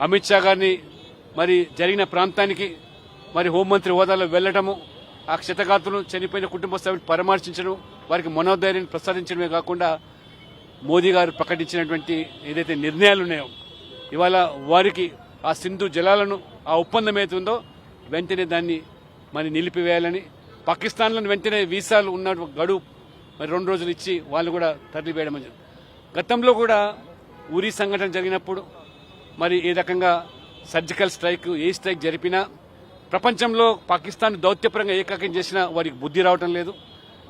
అమిత్ షా గారిని మరి జరిగిన ప్రాంతానికి మరి హోంమంత్రి హోదాలో వెళ్లడము, ఆ క్షతగాతులు చనిపోయిన కుటుంబ సభ్యులు పరామర్శించడం, వారికి మనోధైర్యాన్ని ప్రసాదించడమే కాకుండా మోదీ గారు ప్రకటించినటువంటి ఏదైతే నిర్ణయాలు ఉన్నాయో ఇవాళ వారికి ఆ సింధు జలాలను ఆ ఒప్పందం ఏతుందో వెంటనే దాన్ని మరి నిలిపివేయాలని, పాకిస్తాన్లో వెంటనే వీసాలు ఉన్న గడువు మరి 2 రోజులు ఇచ్చి వాళ్ళు కూడా తరలివేయడం. గతంలో కూడా ఉరీ సంఘటన జరిగినప్పుడు మరి ఏ రకంగా సర్జికల్ స్ట్రైక్, ఏ స్ట్రైక్ జరిపినా ప్రపంచంలో పాకిస్తాన్ దౌత్యపరంగా ఏకాకం చేసినా వారికి బుద్ధి రావటం లేదు.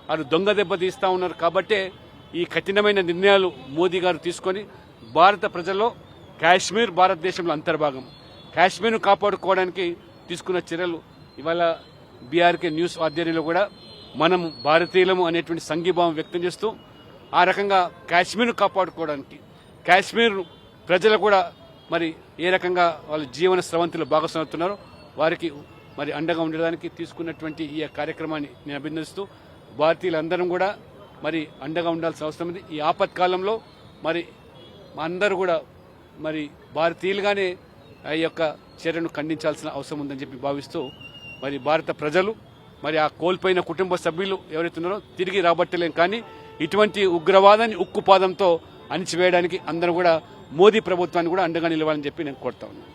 వారు దొంగ దెబ్బ తీస్తా ఉన్నారు. కాబట్టే ఈ కఠినమైన నిర్ణయాలు మోదీ గారు తీసుకొని భారత ప్రజల్లో కాశ్మీర్ భారతదేశంలో అంతర్భాగం, కాశ్మీర్ను కాపాడుకోవడానికి తీసుకున్న చర్యలు ఇవాళ బీఆర్కే న్యూస్ ఆధ్వర్యంలో కూడా మనం భారతీయులము అనేటువంటి సంఘీభావం వ్యక్తం చేస్తూ ఆ రకంగా కాశ్మీర్ను కాపాడుకోవడానికి, కాశ్మీర్ ప్రజలు కూడా మరి ఏ రకంగా వాళ్ళ జీవన స్రవంతిలో భాగస్వాముతున్నారో వారికి మరి అండగా ఉండడానికి తీసుకున్నటువంటి ఈ కార్యక్రమాన్ని నేను అభినందిస్తూ భారతీయులందరం కూడా మరి అండగా ఉండాల్సిన అవసరం ఉంది. ఈ ఆపత్కాలంలో మరి అందరూ కూడా మరి భారతీయులుగానే ఆ యొక్క చర్యను ఖండించాల్సిన అవసరం ఉందని చెప్పి భావిస్తూ మరి భారత ప్రజలు మరి ఆ కోల్పోయిన కుటుంబ సభ్యులు ఎవరైతే ఉన్నారో తిరిగి రాబట్టలేం, కానీ ఇటువంటి ఉగ్రవాదాన్ని ఉక్కుపాదంతో అణిచివేయడానికి అందరూ కూడా మోదీ ప్రభుత్వాన్ని కూడా అండగా నిలవాలని చెప్పి నేను కోరుతా ఉన్నాను.